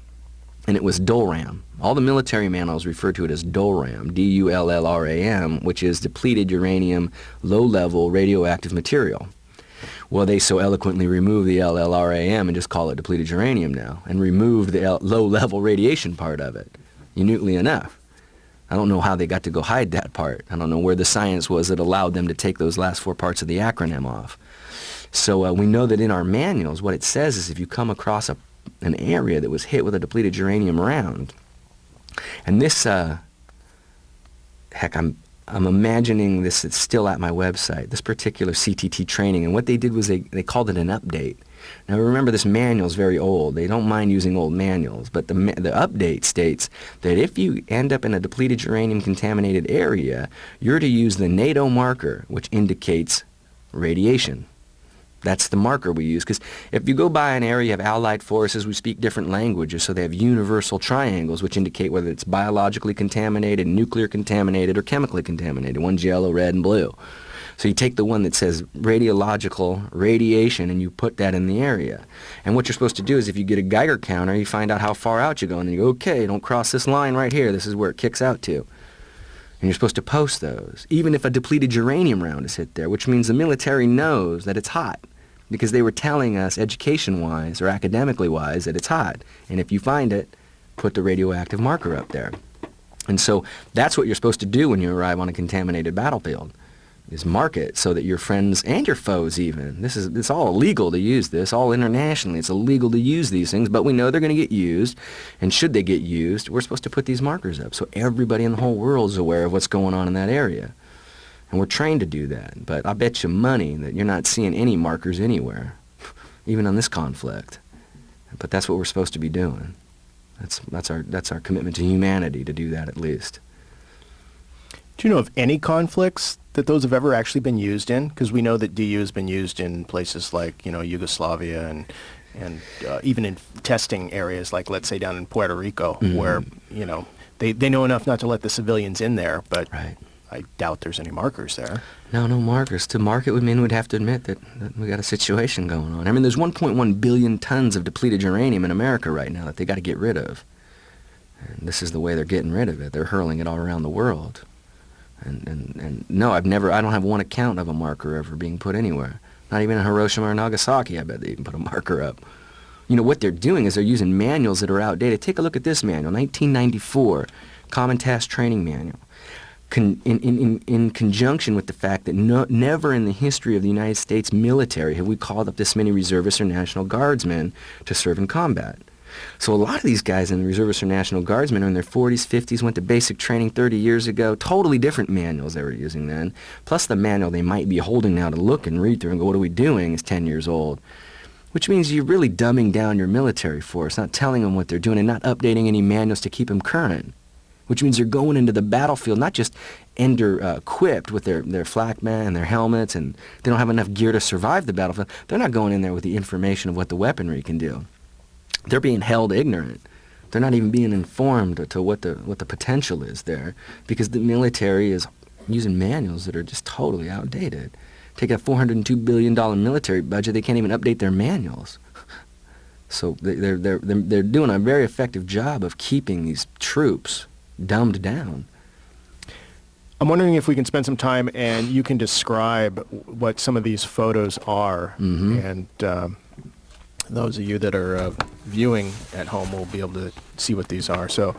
[SPEAKER 2] and it was DULRAM. All the military manuals refer to it as DULRAM, D-U-L-L-R-A-M, which is depleted uranium, low-level radioactive material. Well, they so eloquently remove the LLRAM and just call it depleted uranium now, and remove the low-level radiation part of it, uniquely enough. I don't know how they got to go hide that part. I don't know where the science was that allowed them to take those last four parts of the acronym off. So we know that in our manuals, what it says is if you come across an area that was hit with a depleted uranium round, and this, heck, I'm imagining this, it's still at my website, this particular CTT training, and what they did was they called it an update. Now remember, this manual is very old. They don't mind using old manuals, but the update states that if you end up in a depleted uranium contaminated area, you're to use the NATO marker, which indicates radiation. That's the marker we use, because if you go by an area of allied forces, we speak different languages, so they have universal triangles, which indicate whether it's biologically contaminated, nuclear contaminated, or chemically contaminated. One's yellow, red, and blue. So you take the one that says radiological radiation, and you put that in the area. And what you're supposed to do is if you get a Geiger counter, you find out how far out you're going, and you go, okay, don't cross this line right here. This is where it kicks out to. And you're supposed to post those, even if a depleted uranium round is hit there, which means the military knows that it's hot, because they were telling us education-wise or academically-wise that it's hot. And if you find it, put the radioactive marker up there. And so that's what you're supposed to do when you arrive on a contaminated battlefield, is mark it so that your friends and your foes even, it's all illegal to use this, all internationally, it's illegal to use these things, but we know they're going to get used, and should they get used, we're supposed to put these markers up so everybody in the whole world is aware of what's going on in that area. And we're trained to do that, but I bet you money that you're not seeing any markers anywhere, even on this conflict. But that's what we're supposed to be doing. That's our commitment to humanity, to do that at least.
[SPEAKER 1] Do you know of any conflicts that those have ever actually been used in? Because we know that DU has been used in places like, Yugoslavia and even in testing areas like, let's say, down in Puerto Rico, where, they know enough not to let the civilians in there, but
[SPEAKER 2] right.
[SPEAKER 1] I doubt there's any markers there.
[SPEAKER 2] No, no markers. To mark it would mean we'd have to admit that we got a situation going on. I mean, there's 1.1 billion tons of depleted uranium in America right now that they got to get rid of. And this is the way they're getting rid of it. They're hurling it all around the world. And no, I don't have one account of a marker ever being put anywhere. Not even in Hiroshima or Nagasaki, I bet they even put a marker up. You know, what they're doing is they're using manuals that are outdated. Take a look at this manual, 1994, Common Task Training Manual. In conjunction with the fact that never in the history of the United States military have we called up this many reservists or National Guardsmen to serve in combat. So a lot of these guys in the reservists or National Guardsmen are in their 40s, 50s, went to basic training 30 years ago, totally different manuals they were using then, plus the manual they might be holding now to look and read through and go, what are we doing, is 10 years old. Which means you're really dumbing down your military force, not telling them what they're doing and not updating any manuals to keep them current. Which means they're going into the battlefield not just equipped with their flak men and their helmets, and they don't have enough gear to survive the battlefield. They're not going in there with the information of what the weaponry can do. They're being held ignorant. They're not even being informed to what the potential is there, because the military is using manuals that are just totally outdated. Take a $402 billion military budget, they can't even update their manuals. So they're doing a very effective job of keeping these troops dumbed down.
[SPEAKER 1] I'm wondering if we can spend some time and you can describe what some of these photos are. And those of you that are viewing at home will be able to see what these are. So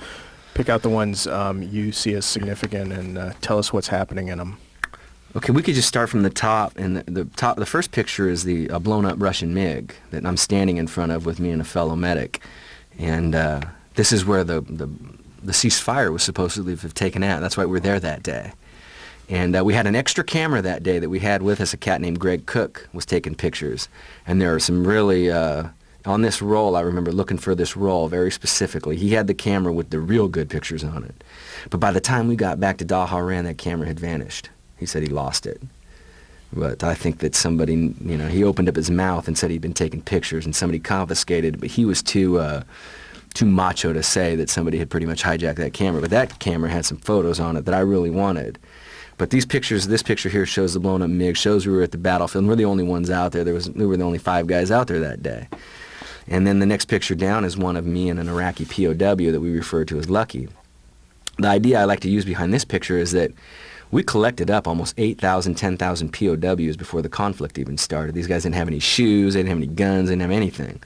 [SPEAKER 1] pick out the ones you see as significant and tell us what's happening in them.
[SPEAKER 2] Okay, we could just start from the top, and the first picture is the blown-up Russian MiG that I'm standing in front of with me and a fellow medic, and this is where the ceasefire was supposedly have taken out. That's why we were there that day. And we had an extra camera that day that we had with us. A cat named Greg Cook was taking pictures, and there are some really on this roll. I remember looking for this roll very specifically. He had the camera with the real good pictures on it, but by the time we got back to Dal-Haran, that camera had vanished. He said he lost it. But I think that somebody, you know, he opened up his mouth and said he'd been taking pictures and somebody confiscated it, but he was too macho to say that somebody had pretty much hijacked that camera. But that camera had some photos on it that I really wanted. But these pictures, this picture here shows the blown up MiG, shows we were at the battlefield, and we're the only ones out there. We were the only 5 guys out there that day. And then the next picture down is one of me and an Iraqi POW that we refer to as Lucky. The idea I like to use behind this picture is that we collected up almost 8,000, 10,000 POWs before the conflict even started. These guys didn't have any shoes, they didn't have any guns, they didn't have anything.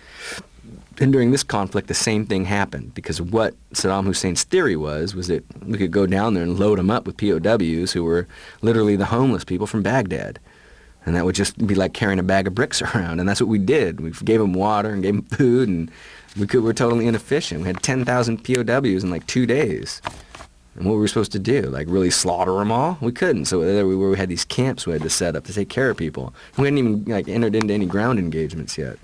[SPEAKER 2] And during this conflict, the same thing happened, because what Saddam Hussein's theory was that we could go down there and load them up with POWs who were literally the homeless people from Baghdad. And that would just be like carrying a bag of bricks around, and that's what we did. We gave them water and gave them food, and we were totally inefficient. We had 10,000 POWs in like 2 days. And what were we supposed to do? Like really slaughter them all? We couldn't. So there we were. We had these camps we had to set up to take care of people. And we hadn't even like entered into any ground engagements yet.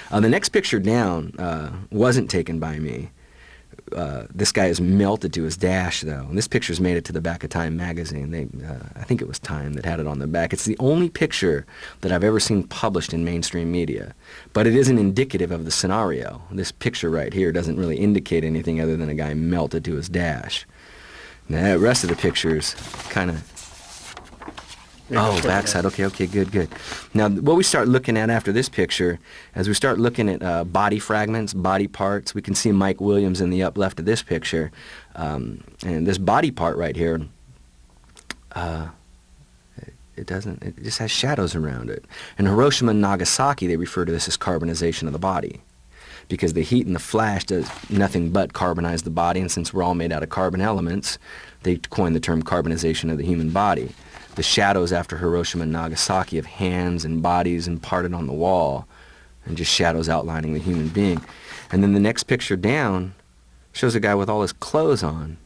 [SPEAKER 2] The next picture down wasn't taken by me. This guy is melted to his dash, though. And this picture's made it to the back of Time magazine. I think it was Time that had it on the back. It's the only picture that I've ever seen published in mainstream media. But it isn't indicative of the scenario. This picture right here doesn't really indicate anything other than a guy melted to his dash. Now, the rest of the pictures kind of... Oh, backside. Okay, good. Now, what we start looking at after this picture, as we start looking at body fragments, body parts, we can see Mike Williams in the up left of this picture. And this body part right here, it just has shadows around it. In Hiroshima and Nagasaki, they refer to this as carbonization of the body, because the heat and the flash does nothing but carbonize the body, and since we're all made out of carbon elements, they coined the term carbonization of the human body. The shadows after Hiroshima and Nagasaki of hands and bodies imparted on the wall, and just shadows outlining the human being. And then the next picture down shows a guy with all his clothes on,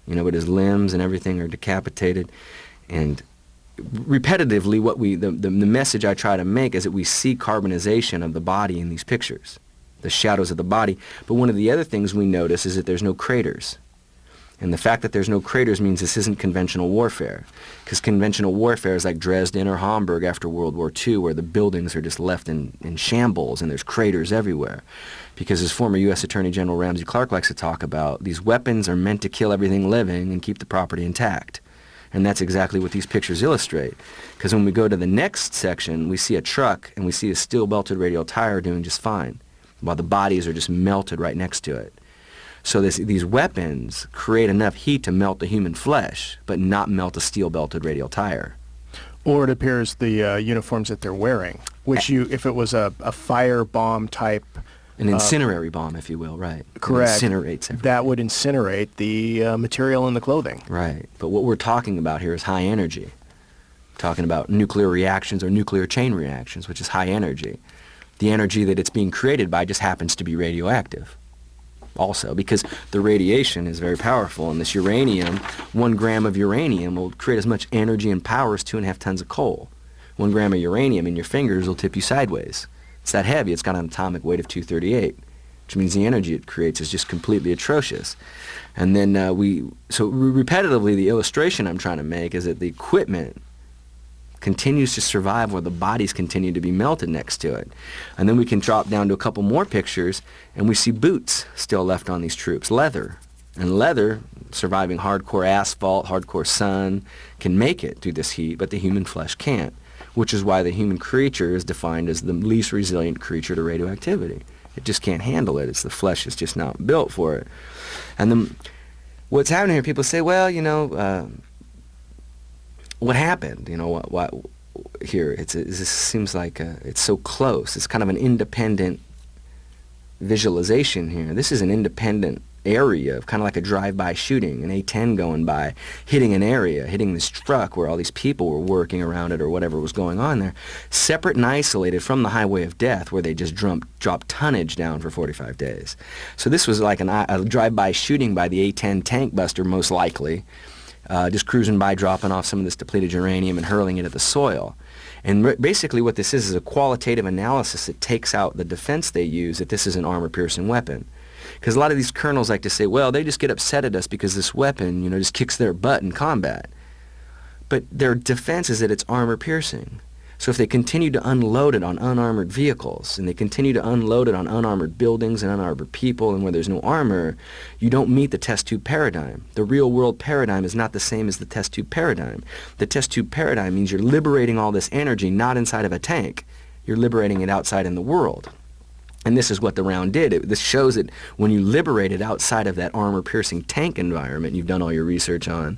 [SPEAKER 2] you know, but his limbs and everything are decapitated. And repetitively, the message I try to make is that we see carbonization of the body in these pictures, the shadows of the body. But one of the other things we notice is that there's no craters. And the fact that there's no craters means this isn't conventional warfare, because conventional warfare is like Dresden or Hamburg after World War II, where the buildings are just left in shambles and there's craters everywhere. Because as former U.S. Attorney General Ramsey Clark likes to talk about, these weapons are meant to kill everything living and keep the property intact. And that's exactly what these pictures illustrate. Because when we go to the next section, we see a truck and we see a steel-belted radial tire doing just fine, while the bodies are just melted right next to it. So these weapons create enough heat to melt the human flesh, but not melt a steel-belted radial tire.
[SPEAKER 1] Or it appears the uniforms that they're wearing, which if it was a fire bomb type...
[SPEAKER 2] An incinerary bomb, if you will, right.
[SPEAKER 1] Correct.
[SPEAKER 2] It incinerates everything.
[SPEAKER 1] That would incinerate the material in the clothing.
[SPEAKER 2] Right. But what we're talking about here is high energy. We're talking about nuclear reactions or nuclear chain reactions, which is high energy. The energy that it's being created by just happens to be radioactive also, because the radiation is very powerful, and this uranium, 1 gram of uranium will create as much energy and power as 2.5 tons of coal. 1 gram of uranium in your fingers will tip you sideways. It's that heavy. It's got an atomic weight of 238, which means the energy it creates is just completely atrocious. And then repetitively, the illustration I'm trying to make is that the equipment continues to survive while the bodies continue to be melted next to it. And then we can drop down to a couple more pictures, and we see boots still left on these troops, leather. And leather, surviving hardcore asphalt, hardcore sun, can make it through this heat, but the human flesh can't, which is why the human creature is defined as the least resilient creature to radioactivity. It just can't handle it. It's the flesh is just not built for it. And then what's happening here, people say, well, what happened? What here? It seems like it's so close. It's kind of an independent visualization here. This is an independent area, kind of like a drive-by shooting, an A-10 going by, hitting an area, hitting this truck where all these people were working around it or whatever was going on there, separate and isolated from the highway of death where they just dropped tonnage down for 45 days. So this was like a drive-by shooting by the A-10 tank buster, most likely, just cruising by, dropping off some of this depleted uranium and hurling it at the soil. And basically what this is a qualitative analysis that takes out the defense they use that this is an armor-piercing weapon. Because a lot of these colonels like to say, well, they just get upset at us because this weapon, just kicks their butt in combat. But their defense is that it's armor-piercing. So if they continue to unload it on unarmored vehicles, and they continue to unload it on unarmored buildings and unarmored people and where there's no armor, you don't meet the test tube paradigm. The real-world paradigm is not the same as the test tube paradigm. The test tube paradigm means you're liberating all this energy not inside of a tank. You're liberating it outside in the world. And this is what the round did. This shows that when you liberate it outside of that armor-piercing tank environment you've done all your research on,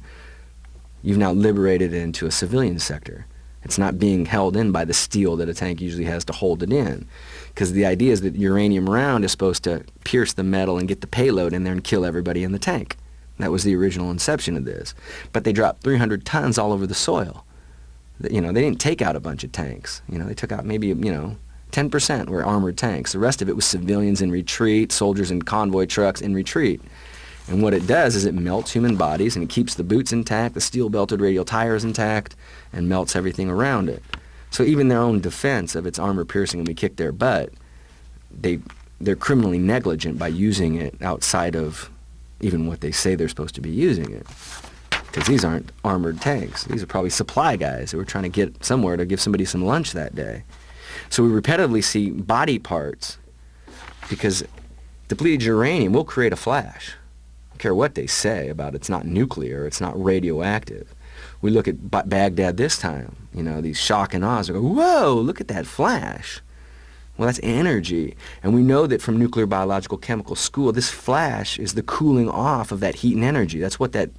[SPEAKER 2] you've now liberated it into a civilian sector. It's not being held in by the steel that a tank usually has to hold it in. Because the idea is that uranium round is supposed to pierce the metal and get the payload in there and kill everybody in the tank. That was the original inception of this. But they dropped 300 tons all over the soil. They didn't take out a bunch of tanks. They took out maybe, 10% were armored tanks. The rest of it was civilians in retreat, soldiers in convoy trucks in retreat. And what it does is it melts human bodies and it keeps the boots intact, the steel-belted radial tires intact, and melts everything around it. So even their own defense of its armor piercing and we kick their butt, they're criminally negligent by using it outside of even what they say they're supposed to be using it. Because these aren't armored tanks. These are probably supply guys who were trying to get somewhere to give somebody some lunch that day. So we repetitively see body parts because depleted uranium will create a flash. I don't care what they say about it's not nuclear, it's not radioactive. We look at Baghdad this time, these shock and awe. We go, whoa, look at that flash. Well, that's energy. And we know that from nuclear biological chemical school, this flash is the cooling off of that heat and energy. That's what that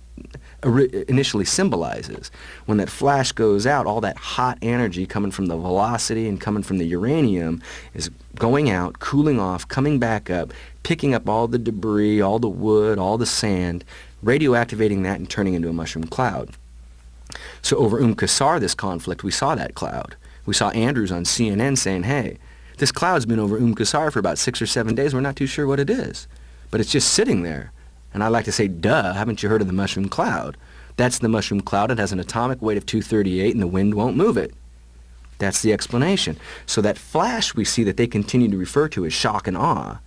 [SPEAKER 2] initially symbolizes. When that flash goes out, all that hot energy coming from the velocity and coming from the uranium is going out, cooling off, coming back up, picking up all the debris, all the wood, all the sand, radioactivating that and turning into a mushroom cloud. So over Qasr, this conflict, we saw that cloud. We saw Andrews on CNN saying, hey, this cloud's been over Qasr for about 6 or 7 days. We're not too sure what it is. But it's just sitting there. And I like to say, duh, haven't you heard of the mushroom cloud? That's the mushroom cloud. It has an atomic weight of 238 and the wind won't move it. That's the explanation. So that flash we see that they continue to refer to as shock and awe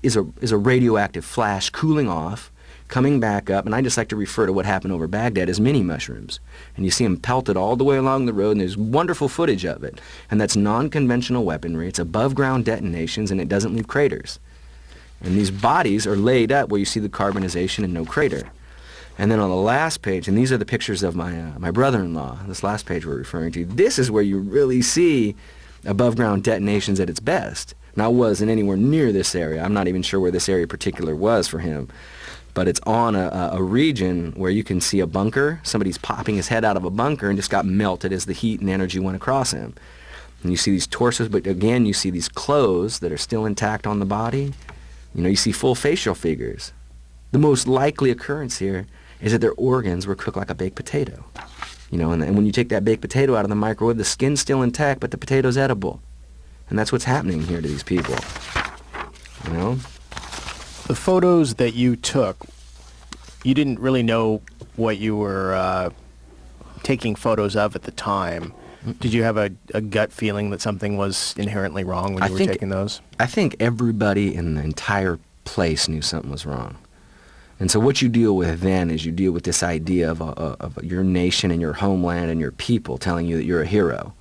[SPEAKER 2] is a radioactive flash cooling off, coming back up, and I just like to refer to what happened over Baghdad as mini mushrooms. And you see them pelted all the way along the road, and there's wonderful footage of it. And that's non-conventional weaponry. It's above-ground detonations, and it doesn't leave craters. And these bodies are laid up where you see the carbonization and no crater. And then on the last page, and these are the pictures of my brother-in-law, this last page we're referring to, this is where you really see above-ground detonations at its best. Now, it wasn't anywhere near this area. I'm not even sure where this area in particular was for him. But it's on a region where you can see a bunker. Somebody's popping his head out of a bunker and just got melted as the heat and energy went across him. And you see these torsos, but again, you see these clothes that are still intact on the body. You see full facial figures. The most likely occurrence here is that their organs were cooked like a baked potato. And when you take that baked potato out of the microwave, the skin's still intact, but the potato's edible. And that's what's happening here to these people.
[SPEAKER 1] The photos that you took, you didn't really know what you were taking photos of at the time. Did you have a gut feeling that something was inherently wrong when you were taking those?
[SPEAKER 2] I think everybody in the entire place knew something was wrong. And so what you deal with then is you deal with this idea of your nation and your homeland and your people telling you that you're a hero.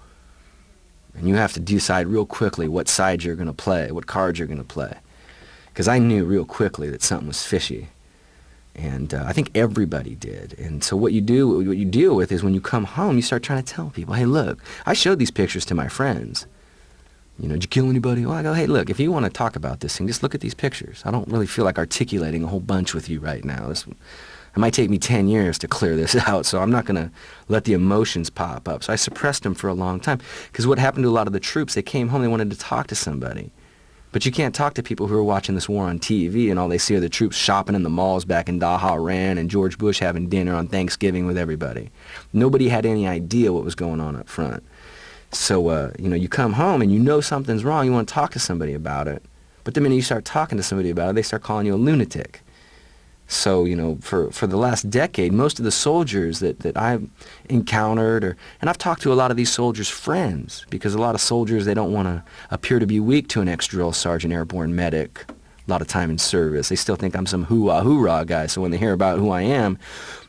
[SPEAKER 2] And you have to decide real quickly what side you're going to play, what cards you're going to play. Because I knew real quickly that something was fishy. And I think everybody did. And so what you deal with is when you come home, you start trying to tell people, hey, look, I showed these pictures to my friends. Did you kill anybody? Well, I go, hey, look, if you want to talk about this thing, just look at these pictures. I don't really feel like articulating a whole bunch with you right now. It might take me 10 years to clear this out, so I'm not going to let the emotions pop up. So I suppressed them for a long time. Because what happened to a lot of the troops, they came home, they wanted to talk to somebody. But you can't talk to people who are watching this war on TV and all they see are the troops shopping in the malls back in Iran and George Bush having dinner on Thanksgiving with everybody. Nobody had any idea what was going on up front. So, you come home and you know something's wrong. You want to talk to somebody about it. But the minute you start talking to somebody about it, they start calling you a lunatic. So, for the last decade, most of the soldiers that I've encountered, and I've talked to a lot of these soldiers' friends, because a lot of soldiers, they don't want to appear to be weak to an ex-drill sergeant, airborne medic, a lot of time in service. They still think I'm some hoorah guy, so when they hear about who I am,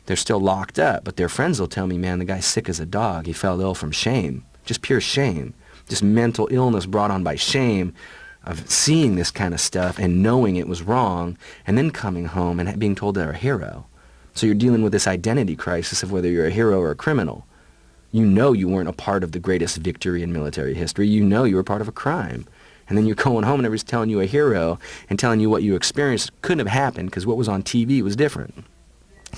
[SPEAKER 2] they're still locked up. But their friends will tell me, man, the guy's sick as a dog. He fell ill from shame, just pure shame, just mental illness brought on by shame of seeing this kind of stuff and knowing it was wrong, and then coming home and being told they're a hero. So you're dealing with this identity crisis of whether you're a hero or a criminal. You know you weren't a part of the greatest victory in military history. You know you were part of a crime. And then you're going home and everybody's telling you a hero and telling you what you experienced couldn't have happened because what was on TV was different.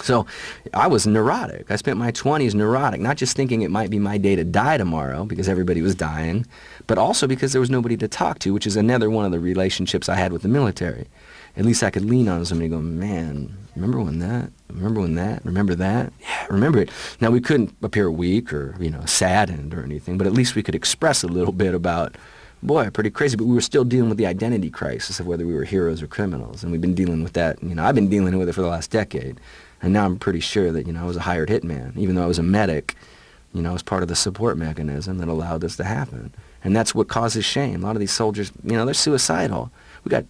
[SPEAKER 2] So I was neurotic. I spent my 20s neurotic, not just thinking it might be my day to die tomorrow because everybody was dying, but also because there was nobody to talk to, which is another one of the relationships I had with the military. At least I could lean on somebody and go, man, remember when that? Remember when that? Remember that? Yeah, remember it. Now, we couldn't appear weak or, saddened or anything, but at least we could express a little bit about, boy, pretty crazy, but we were still dealing with the identity crisis of whether we were heroes or criminals, and we've been dealing with that. I've been dealing with it for the last decade. And now I'm pretty sure that, I was a hired hitman. Even though I was a medic, I was part of the support mechanism that allowed this to happen. And that's what causes shame. A lot of these soldiers, they're suicidal. We got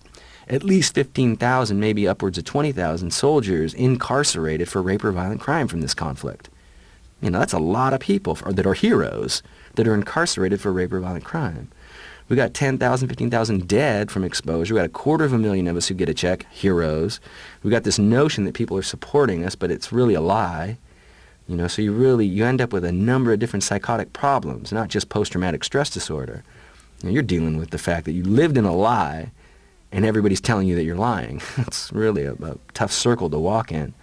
[SPEAKER 2] at least 15,000, maybe upwards of 20,000 soldiers incarcerated for rape or violent crime from this conflict. That's a lot of people that are heroes that are incarcerated for rape or violent crime. We got 10,000, 15,000 dead from exposure. We got 250,000 of us who get a check, heroes. We got this notion that people are supporting us, but it's really a lie. So you end up with a number of different psychotic problems, not just post-traumatic stress disorder. You're dealing with the fact that you lived in a lie, and everybody's telling you that you're lying. It's really a tough circle to walk in,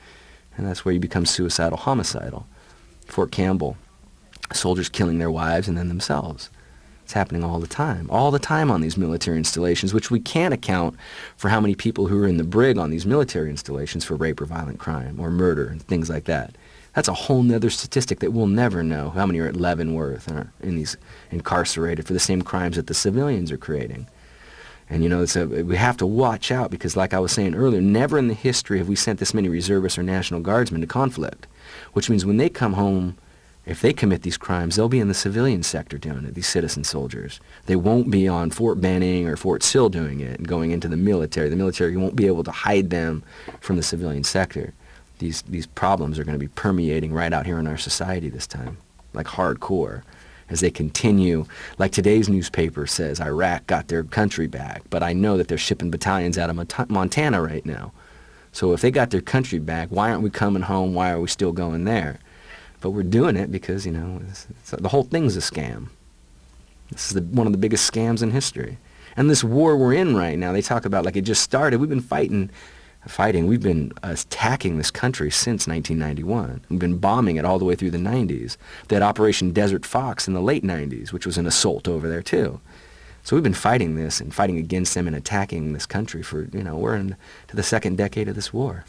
[SPEAKER 2] and that's where you become suicidal, homicidal. Fort Campbell, soldiers killing their wives and then themselves. It's happening all the time on these military installations, which we can't account for how many people who are in the brig on these military installations for rape or violent crime or murder and things like that. That's a whole nother statistic that we'll never know, how many are at Leavenworth or in these incarcerated for the same crimes that the civilians are creating. And we have to watch out because, like I was saying earlier, never in the history have we sent this many reservists or National Guardsmen to conflict, which means when they come home, if they commit these crimes, they'll be in the civilian sector doing it, these citizen soldiers. They won't be on Fort Benning or Fort Sill doing it and going into the military. The military won't be able to hide them from the civilian sector. These problems are going to be permeating right out here in our society this time, like hardcore, as they continue. Like today's newspaper says, Iraq got their country back, but I know that they're shipping battalions out of Montana right now. So if they got their country back, why aren't we coming home? Why are we still going there? But we're doing it because, the whole thing's a scam. This is one of the biggest scams in history. And this war we're in right now, they talk about like it just started. We've been fighting. We've been attacking this country since 1991. We've been bombing it all the way through the 90s. They had Operation Desert Fox in the late 90s, which was an assault over there too. So we've been fighting this and fighting against them and attacking this country for, we're into the second decade of this war.